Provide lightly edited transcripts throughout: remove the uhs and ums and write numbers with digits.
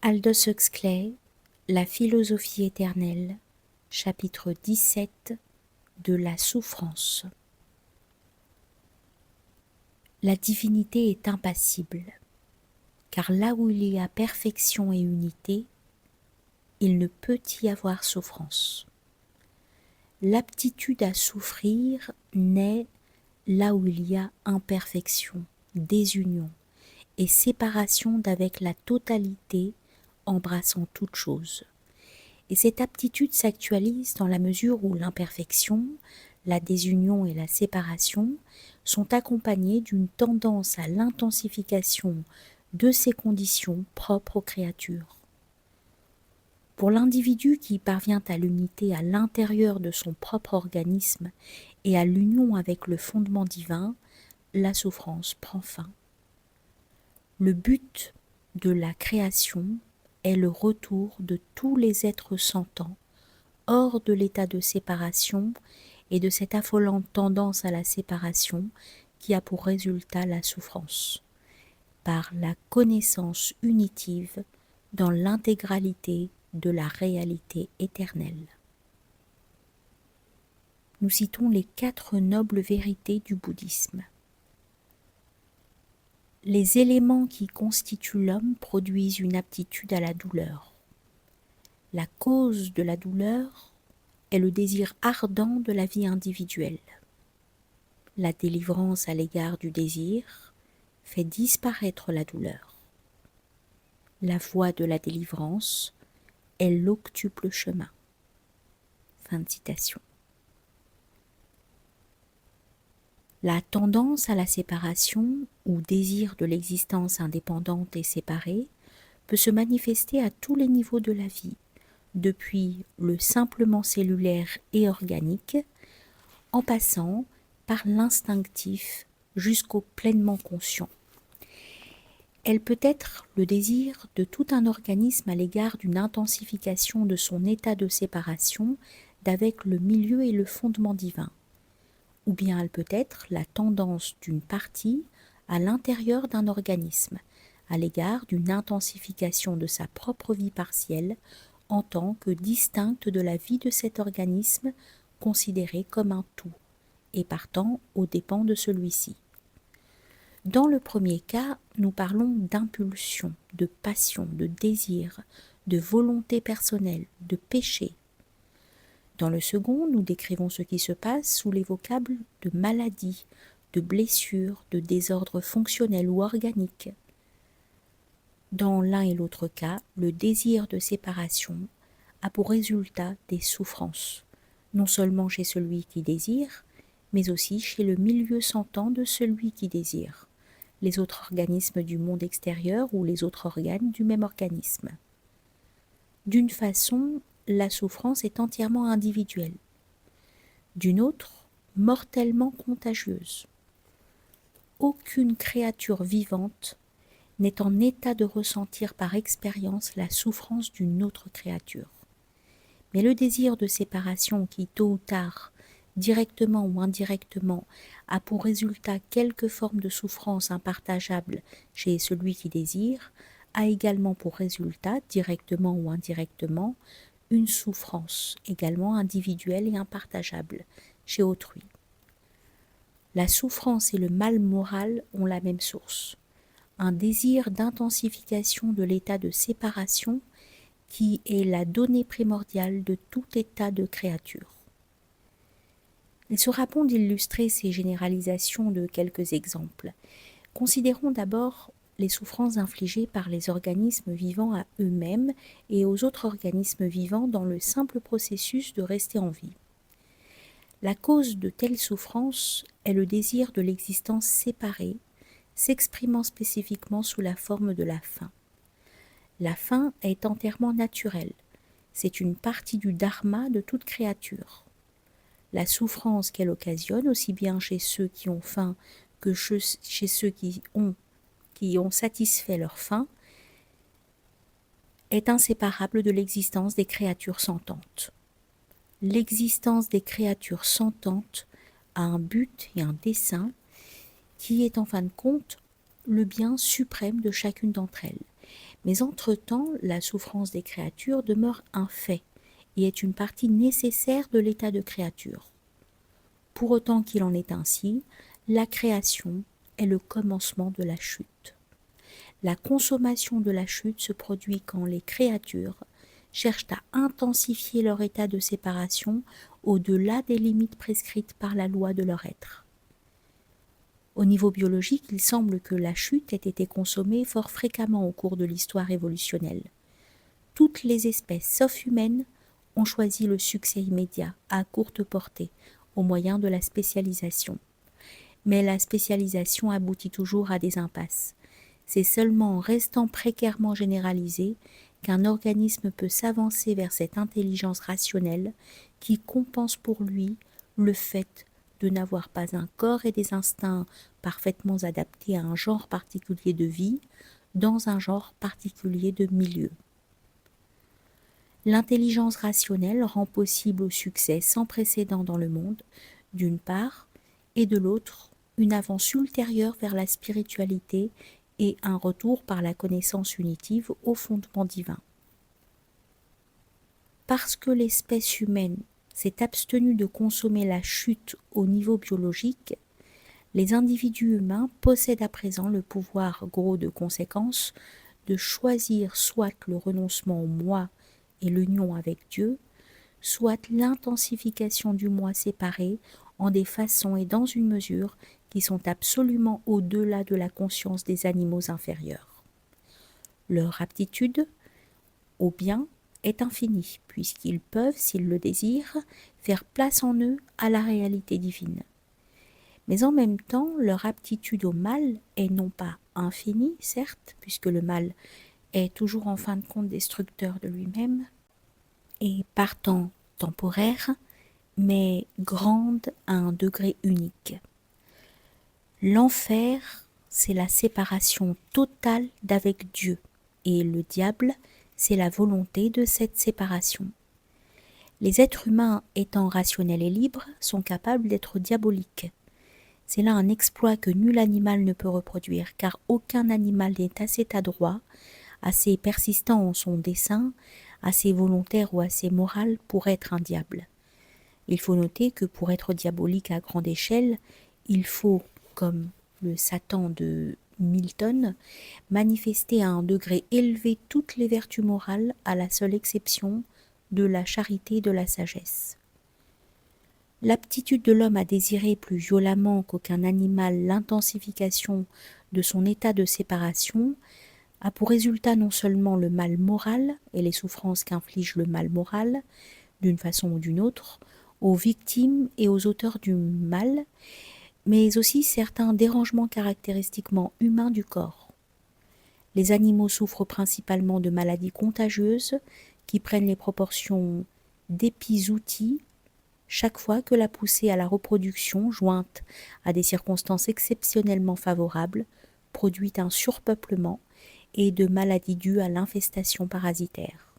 Aldous Huxley, La philosophie éternelle, chapitre 17 de la souffrance. La divinité est impassible, car là où il y a perfection et unité, il ne peut y avoir souffrance. L'aptitude à souffrir naît là où il y a imperfection, désunion et séparation d'avec la totalité embrassant toute chose. Et cette aptitude s'actualise dans la mesure où l'imperfection, la désunion et la séparation sont accompagnées d'une tendance à l'intensification de ces conditions propres aux créatures. Pour l'individu qui parvient à l'unité à l'intérieur de son propre organisme et à l'union avec le fondement divin, la souffrance prend fin. Le but de la création est le retour de tous les êtres sentants hors de l'état de séparation et de cette affolante tendance à la séparation qui a pour résultat la souffrance, par la connaissance unitive dans l'intégralité de la réalité éternelle. Nous citons les 4 nobles vérités du bouddhisme. Les éléments qui constituent l'homme produisent une aptitude à la douleur. La cause de la douleur est le désir ardent de la vie individuelle. La délivrance à l'égard du désir fait disparaître la douleur. La voie de la délivrance est l'octuple chemin. Fin de citation. La tendance à la séparation ou désir de l'existence indépendante et séparée peut se manifester à tous les niveaux de la vie, depuis le simplement cellulaire et organique, en passant par l'instinctif jusqu'au pleinement conscient. Elle peut être le désir de tout un organisme à l'égard d'une intensification de son état de séparation d'avec le milieu et le fondement divin. Ou bien elle peut être la tendance d'une partie à l'intérieur d'un organisme, à l'égard d'une intensification de sa propre vie partielle en tant que distincte de la vie de cet organisme considéré comme un tout, et partant aux dépens de celui-ci. Dans le premier cas, nous parlons d'impulsion, de passion, de désir, de volonté personnelle, de péché. Dans le second, nous décrivons ce qui se passe sous les vocables de maladie, de blessure, de désordre fonctionnel ou organique. Dans l'un et l'autre cas, le désir de séparation a pour résultat des souffrances, non seulement chez celui qui désire, mais aussi chez le milieu sentant de celui qui désire, les autres organismes du monde extérieur ou les autres organes du même organisme. D'une façon, la souffrance est entièrement individuelle, d'une autre, mortellement contagieuse. Aucune créature vivante n'est en état de ressentir par expérience la souffrance d'une autre créature. Mais le désir de séparation qui, tôt ou tard, directement ou indirectement, a pour résultat quelque forme de souffrance impartageable chez celui qui désire, a également pour résultat, directement ou indirectement, une souffrance également individuelle et impartageable chez autrui. La souffrance et le mal moral ont la même source, un désir d'intensification de l'état de séparation qui est la donnée primordiale de tout état de créature. Il sera bon d'illustrer ces généralisations de quelques exemples. Considérons d'abord les souffrances infligées par les organismes vivants à eux-mêmes et aux autres organismes vivants dans le simple processus de rester en vie. La cause de telles souffrances est le désir de l'existence séparée, s'exprimant spécifiquement sous la forme de la faim. La faim est entièrement naturelle, c'est une partie du dharma de toute créature. La souffrance qu'elle occasionne, aussi bien chez ceux qui ont faim que chez ceux qui ont satisfait leur faim, est inséparable de l'existence des créatures sentantes. L'existence des créatures sentantes a un but et un dessein qui est en fin de compte le bien suprême de chacune d'entre elles. Mais entre-temps, la souffrance des créatures demeure un fait et est une partie nécessaire de l'état de créature. Pour autant qu'il en est ainsi, la création est le commencement de la chute. La consommation de la chute se produit quand les créatures cherchent à intensifier leur état de séparation au-delà des limites prescrites par la loi de leur être. Au niveau biologique, il semble que la chute ait été consommée fort fréquemment au cours de l'histoire évolutionnelle. Toutes les espèces, sauf humaines, ont choisi le succès immédiat, à courte portée, au moyen de la spécialisation. Mais la spécialisation aboutit toujours à des impasses. C'est seulement en restant précairement généralisé qu'un organisme peut s'avancer vers cette intelligence rationnelle qui compense pour lui le fait de n'avoir pas un corps et des instincts parfaitement adaptés à un genre particulier de vie dans un genre particulier de milieu. L'intelligence rationnelle rend possible au succès sans précédent dans le monde, d'une part, et de l'autre, une avance ultérieure vers la spiritualité et un retour par la connaissance unitive au fondement divin. Parce que l'espèce humaine s'est abstenue de consommer la chute au niveau biologique, les individus humains possèdent à présent le pouvoir gros de conséquence de choisir soit le renoncement au moi et l'union avec Dieu, soit l'intensification du moi séparé en des façons et dans une mesure qui sont absolument au-delà de la conscience des animaux inférieurs. Leur aptitude au bien est infinie, puisqu'ils peuvent, s'ils le désirent, faire place en eux à la réalité divine. Mais en même temps, leur aptitude au mal est non pas infinie, certes, puisque le mal est toujours en fin de compte destructeur de lui-même, et partant temporaire, mais grande à un degré unique. L'enfer, c'est la séparation totale d'avec Dieu, et le diable, c'est la volonté de cette séparation. Les êtres humains, étant rationnels et libres, sont capables d'être diaboliques. C'est là un exploit que nul animal ne peut reproduire, car aucun animal n'est assez adroit, assez persistant en son dessein, assez volontaire ou assez moral pour être un diable. Il faut noter que pour être diabolique à grande échelle, il faut, comme le Satan de Milton, manifester à un degré élevé toutes les vertus morales, à la seule exception de la charité et de la sagesse. L'aptitude de l'homme à désirer plus violemment qu'aucun animal l'intensification de son état de séparation a pour résultat non seulement le mal moral et les souffrances qu'inflige le mal moral, d'une façon ou d'une autre, aux victimes et aux auteurs du mal, mais aussi certains dérangements caractéristiquement humains du corps. Les animaux souffrent principalement de maladies contagieuses qui prennent les proportions d'épizooties chaque fois que la poussée à la reproduction, jointe à des circonstances exceptionnellement favorables, produit un surpeuplement et de maladies dues à l'infestation parasitaire.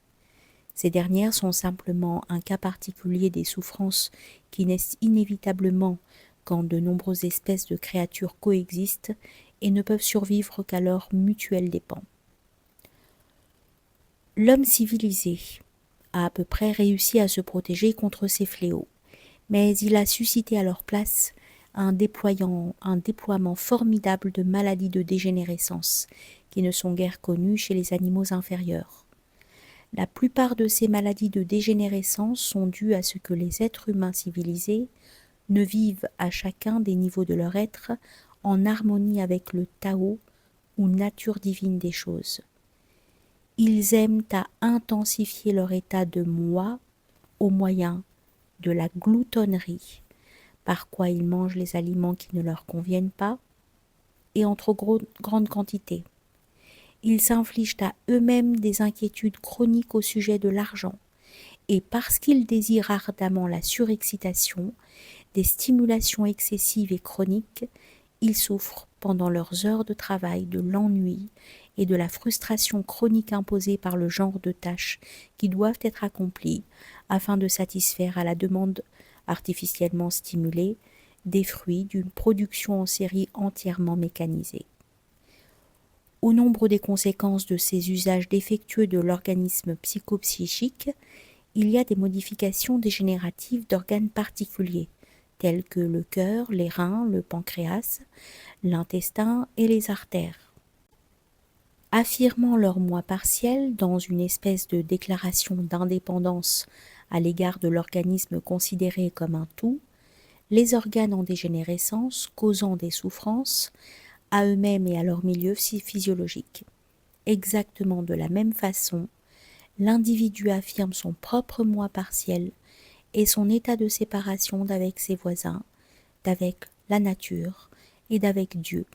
Ces dernières sont simplement un cas particulier des souffrances qui naissent inévitablement quand de nombreuses espèces de créatures coexistent et ne peuvent survivre qu'à leur mutuel dépens. L'homme civilisé a à peu près réussi à se protéger contre ces fléaux, mais il a suscité à leur place un déploiement formidable de maladies de dégénérescence qui ne sont guère connues chez les animaux inférieurs. La plupart de ces maladies de dégénérescence sont dues à ce que les êtres humains civilisés ne vivent à chacun des niveaux de leur être en harmonie avec le Tao ou nature divine des choses. Ils aiment à intensifier leur état de moi au moyen de la gloutonnerie, par quoi ils mangent les aliments qui ne leur conviennent pas et en trop grande quantité. Ils s'infligent à eux-mêmes des inquiétudes chroniques au sujet de l'argent, et parce qu'ils désirent ardemment la surexcitation, des stimulations excessives et chroniques, ils souffrent pendant leurs heures de travail de l'ennui et de la frustration chronique imposée par le genre de tâches qui doivent être accomplies afin de satisfaire à la demande artificiellement stimulée des fruits d'une production en série entièrement mécanisée. Au nombre des conséquences de ces usages défectueux de l'organisme psychopsychique, il y a des modifications dégénératives d'organes particuliers, tels que le cœur, les reins, le pancréas, l'intestin et les artères. Affirmant leur moi partiel dans une espèce de déclaration d'indépendance à l'égard de l'organisme considéré comme un tout, les organes en dégénérescence causant des souffrances à eux-mêmes et à leur milieu physiologique. Exactement de la même façon, l'individu affirme son propre moi partiel et son état de séparation d'avec ses voisins, d'avec la nature et d'avec Dieu,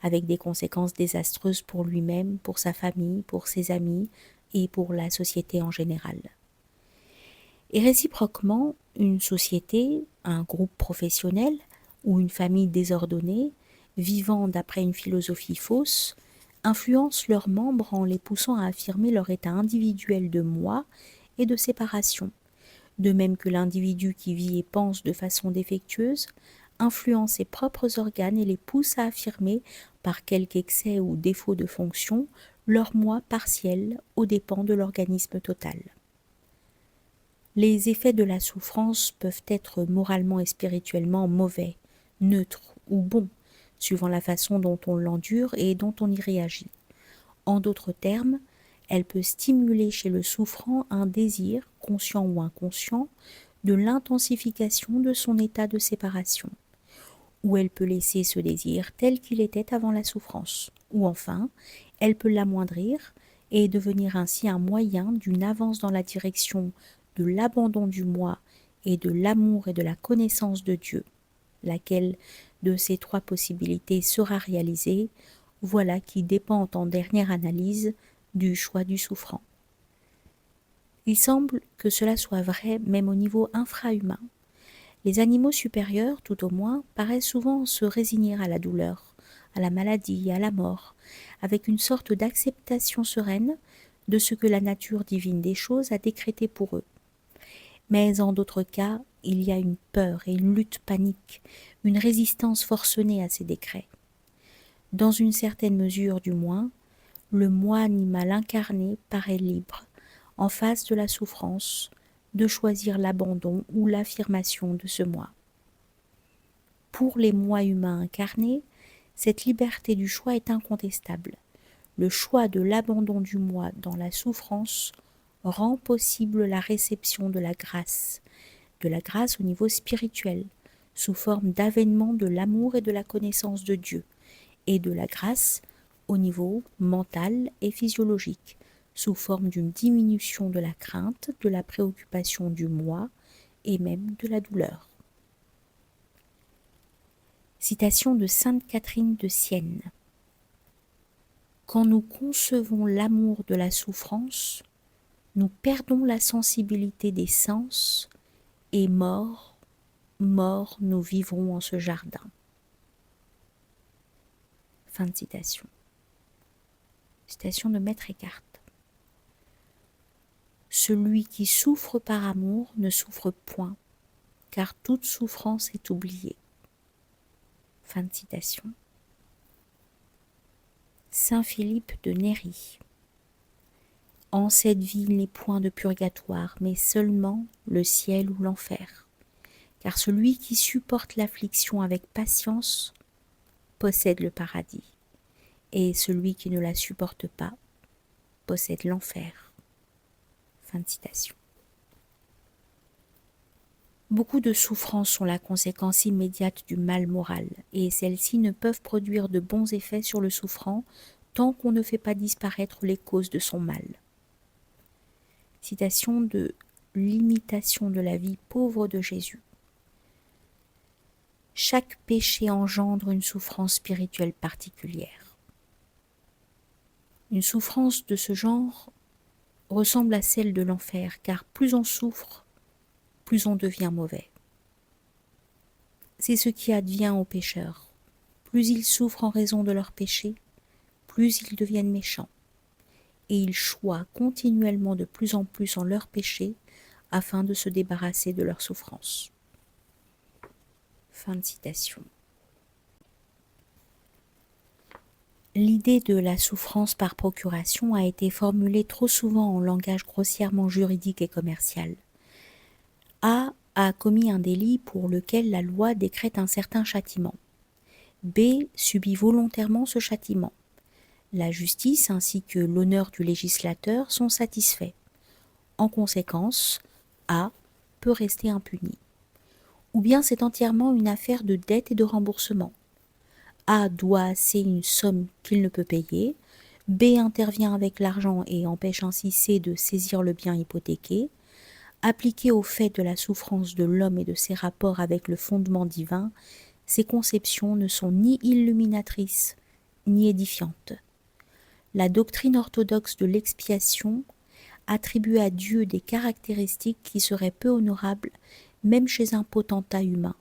avec des conséquences désastreuses pour lui-même, pour sa famille, pour ses amis et pour la société en général. Et réciproquement, une société, un groupe professionnel ou une famille désordonnée, vivant d'après une philosophie fausse, influence leurs membres en les poussant à affirmer leur état individuel de moi et de séparation, de même que l'individu qui vit et pense de façon défectueuse influence ses propres organes et les pousse à affirmer, par quelque excès ou défaut de fonction, leur moi partiel aux dépens de l'organisme total. Les effets de la souffrance peuvent être moralement et spirituellement mauvais, neutres ou bons, suivant la façon dont on l'endure et dont on y réagit. En d'autres termes, elle peut stimuler chez le souffrant un désir, conscient ou inconscient, de l'intensification de son état de séparation, ou elle peut laisser ce désir tel qu'il était avant la souffrance, ou enfin, elle peut l'amoindrir et devenir ainsi un moyen d'une avance dans la direction de l'abandon du moi et de l'amour et de la connaissance de Dieu. Laquelle de ces trois possibilités sera réalisée, voilà qui dépend en dernière analyse du choix du souffrant. Il semble que cela soit vrai même au niveau infrahumain. Les animaux supérieurs, tout au moins, paraissent souvent se résigner à la douleur, à la maladie, à la mort, avec une sorte d'acceptation sereine de ce que la nature divine des choses a décrété pour eux. Mais en d'autres cas, il y a une peur et une lutte panique, une résistance forcenée à ces décrets. Dans une certaine mesure du moins, le moi animal incarné paraît libre, en face de la souffrance, de choisir l'abandon ou l'affirmation de ce moi. Pour les moi humains incarnés, cette liberté du choix est incontestable. Le choix de l'abandon du moi dans la souffrance rend possible la réception de la grâce au niveau spirituel, sous forme d'avènement de l'amour et de la connaissance de Dieu, et de la grâce au niveau mental et physiologique, sous forme d'une diminution de la crainte, de la préoccupation du moi et même de la douleur. Citation de Sainte Catherine de Sienne. Quand nous concevons l'amour de la souffrance, nous perdons la sensibilité des sens et morts, nous vivrons en ce jardin. Fin de citation. Citation de Maître Eckhart. Celui qui souffre par amour ne souffre point, car toute souffrance est oubliée. Fin de citation. Saint Philippe de Néri. En cette vie n'est point de purgatoire, mais seulement le ciel ou l'enfer. Car celui qui supporte l'affliction avec patience possède le paradis, et celui qui ne la supporte pas possède l'enfer. Fin de citation. Beaucoup de souffrances sont la conséquence immédiate du mal moral, et celles-ci ne peuvent produire de bons effets sur le souffrant tant qu'on ne fait pas disparaître les causes de son mal. Citation de l'imitation de la vie pauvre de Jésus. Chaque péché engendre une souffrance spirituelle particulière. Une souffrance de ce genre ressemble à celle de l'enfer, car plus on souffre, plus on devient mauvais. C'est ce qui advient aux pécheurs. Plus ils souffrent en raison de leurs péchés, plus ils deviennent méchants. Et ils choient continuellement de plus en plus en leurs péchés afin de se débarrasser de leurs souffrances. Fin de citation. L'idée de la souffrance par procuration a été formulée trop souvent en langage grossièrement juridique et commercial. A commis un délit pour lequel la loi décrète un certain châtiment. B subit volontairement ce châtiment. La justice ainsi que l'honneur du législateur sont satisfaits. En conséquence, A peut rester impuni. Ou bien c'est entièrement une affaire de dette et de remboursement. A doit à C une somme qu'il ne peut payer, B intervient avec l'argent et empêche ainsi C de saisir le bien hypothéqué. Appliqué au fait de la souffrance de l'homme et de ses rapports avec le fondement divin, ces conceptions ne sont ni illuminatrices ni édifiantes. La doctrine orthodoxe de l'expiation attribue à Dieu des caractéristiques qui seraient peu honorables même chez un potentat humain,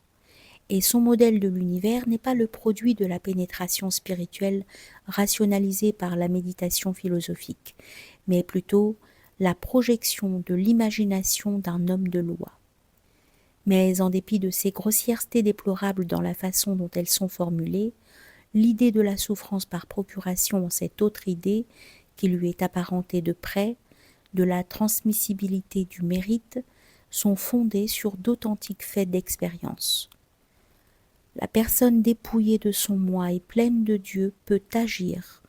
et son modèle de l'univers n'est pas le produit de la pénétration spirituelle rationalisée par la méditation philosophique, mais plutôt la projection de l'imagination d'un homme de loi. Mais en dépit de ces grossièretés déplorables dans la façon dont elles sont formulées, l'idée de la souffrance par procuration en cette autre idée, qui lui est apparentée de près, de la transmissibilité du mérite, sont fondées sur d'authentiques faits d'expérience. La personne dépouillée de son moi et pleine de Dieu peut agir,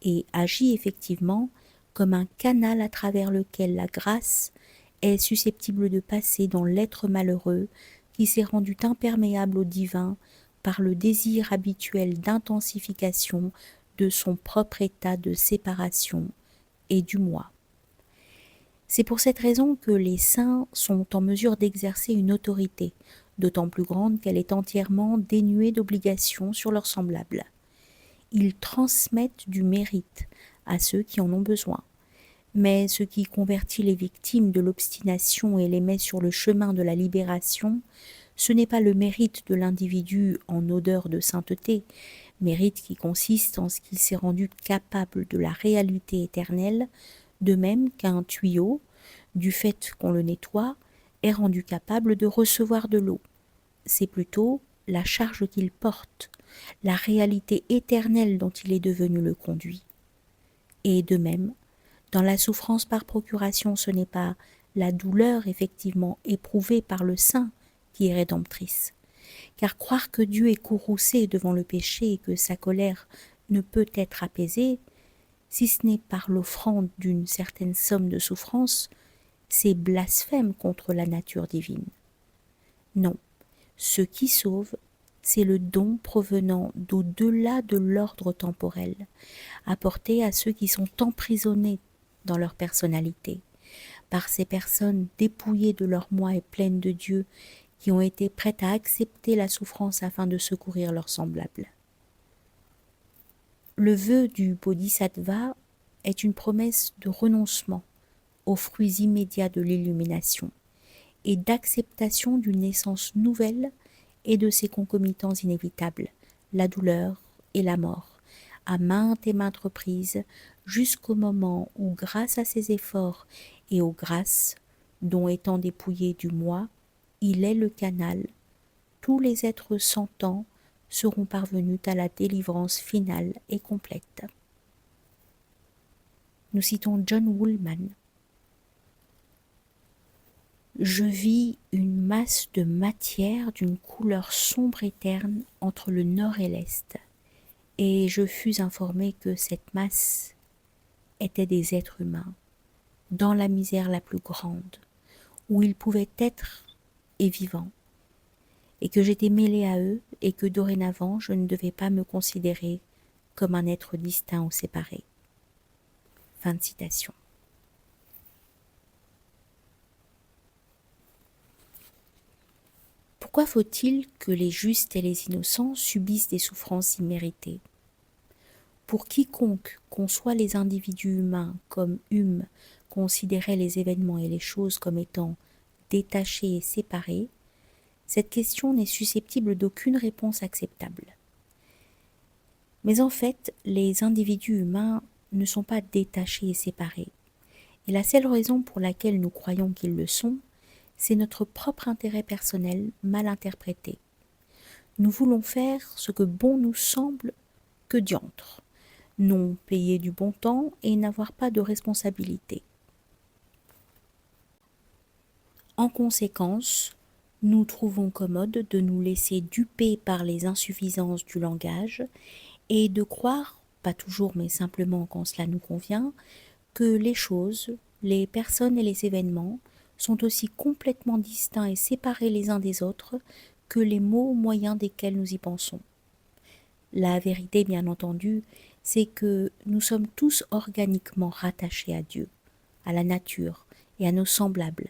et agit effectivement comme un canal à travers lequel la grâce est susceptible de passer dans l'être malheureux qui s'est rendu imperméable au divin par le désir habituel d'intensification de son propre état de séparation et du moi. C'est pour cette raison que les saints sont en mesure d'exercer une autorité, d'autant plus grande qu'elle est entièrement dénuée d'obligations sur leurs semblables. Ils transmettent du mérite à ceux qui en ont besoin. Mais ce qui convertit les victimes de l'obstination et les met sur le chemin de la libération, ce n'est pas le mérite de l'individu en odeur de sainteté, mérite qui consiste en ce qu'il s'est rendu capable de la réalité éternelle, de même qu'un tuyau, du fait qu'on le nettoie, est rendu capable de recevoir de l'eau. C'est plutôt la charge qu'il porte, la réalité éternelle dont il est devenu le conduit. Et de même, dans la souffrance par procuration, ce n'est pas la douleur effectivement éprouvée par le saint qui est rédemptrice. Car croire que Dieu est courroucé devant le péché et que sa colère ne peut être apaisée, si ce n'est par l'offrande d'une certaine somme de souffrance, c'est blasphème contre la nature divine. Non, ce qui sauve, c'est le don provenant d'au-delà de l'ordre temporel, apporté à ceux qui sont emprisonnés dans leur personnalité, par ces personnes dépouillées de leur moi et pleines de Dieu, qui ont été prêtes à accepter la souffrance afin de secourir leurs semblables. Le vœu du Bodhisattva est une promesse de renoncement aux fruits immédiats de l'illumination et d'acceptation d'une naissance nouvelle et de ses concomitants inévitables, la douleur et la mort, à maintes et maintes reprises, jusqu'au moment où, grâce à ses efforts et aux grâces dont étant dépouillé du moi, il est le canal, tous les êtres sentants seront parvenus à la délivrance finale et complète. Nous citons John Woolman. Je vis une masse de matière d'une couleur sombre et terne entre le nord et l'est, et je fus informé que cette masse était des êtres humains, dans la misère la plus grande, où ils pouvaient être et vivants, et que j'étais mêlé à eux, et que dorénavant je ne devais pas me considérer comme un être distinct ou séparé. Fin de citation. Pourquoi faut-il que les justes et les innocents subissent des souffrances imméritées ? Pour quiconque conçoit les individus humains comme Hume considérait les événements et les choses comme étant détachés et séparés, cette question n'est susceptible d'aucune réponse acceptable. Mais en fait, les individus humains ne sont pas détachés et séparés. Et la seule raison pour laquelle nous croyons qu'ils le sont, c'est notre propre intérêt personnel mal interprété. Nous voulons faire ce que bon nous semble, que diantre. non payer du bon temps et n'avoir pas de responsabilité. En conséquence, nous trouvons commode de nous laisser duper par les insuffisances du langage et de croire, pas toujours mais simplement quand cela nous convient, que les choses, les personnes et les événements sont aussi complètement distincts et séparés les uns des autres que les mots au moyen desquels nous y pensons. La vérité, bien entendu, c'est que nous sommes tous organiquement rattachés à Dieu, à la nature et à nos semblables.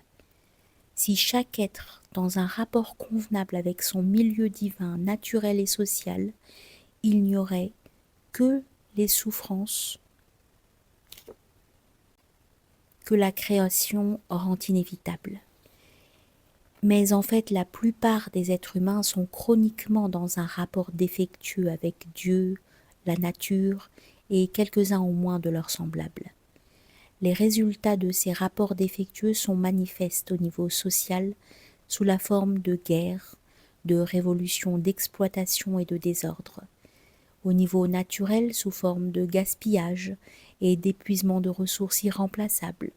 Si chaque être, dans un rapport convenable avec son milieu divin, naturel et social, il n'y aurait que les souffrances que la création rend inévitables. Mais en fait, la plupart des êtres humains sont chroniquement dans un rapport défectueux avec Dieu, la nature et quelques-uns au moins de leurs semblables. Les résultats de ces rapports défectueux sont manifestes au niveau social sous la forme de guerres, de révolutions, d'exploitation et de désordre. Au niveau naturel sous forme de gaspillage et d'épuisement de ressources irremplaçables.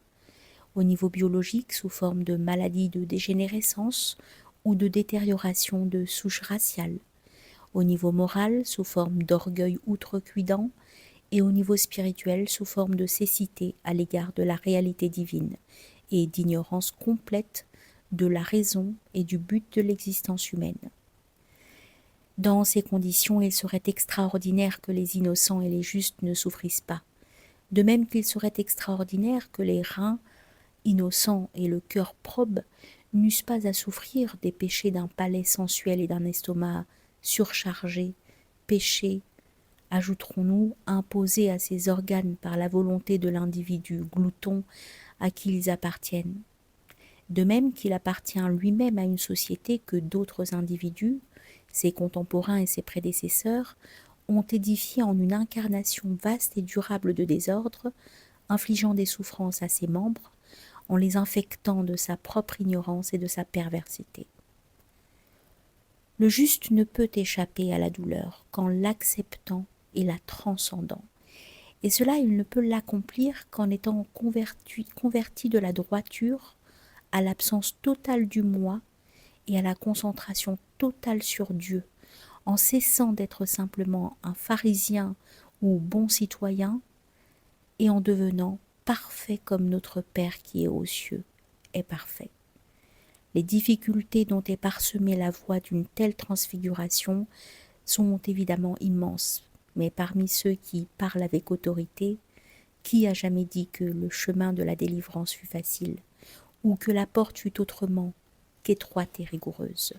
Au niveau biologique sous forme de maladies de dégénérescence ou de détérioration de souches raciales. Au niveau moral sous forme d'orgueil outrecuidant et au niveau spirituel sous forme de cécité à l'égard de la réalité divine et d'ignorance complète de la raison et du but de l'existence humaine. Dans ces conditions, il serait extraordinaire que les innocents et les justes ne souffrissent pas, de même qu'il serait extraordinaire que les reins innocents et le cœur probe n'eussent pas à souffrir des péchés d'un palais sensuel et d'un estomac surchargé, péchés, ajouterons-nous, imposés à ces organes par la volonté de l'individu glouton à qui ils appartiennent. De même qu'il appartient lui-même à une société que d'autres individus, ses contemporains et ses prédécesseurs, ont édifié en une incarnation vaste et durable de désordre, infligeant des souffrances à ses membres, en les infectant de sa propre ignorance et de sa perversité. Le juste ne peut échapper à la douleur qu'en l'acceptant et la transcendant, et cela il ne peut l'accomplir qu'en étant converti de la droiture à l'absence totale du moi et à la concentration totale sur Dieu, en cessant d'être simplement un pharisien ou bon citoyen, et en devenant parfait comme notre Père qui est aux cieux est parfait. Les difficultés dont est parsemée la voie d'une telle transfiguration sont évidemment immenses, mais parmi ceux qui parlent avec autorité, qui a jamais dit que le chemin de la délivrance fut facile, ou que la porte fut autrement qu'étroite et rigoureuse ?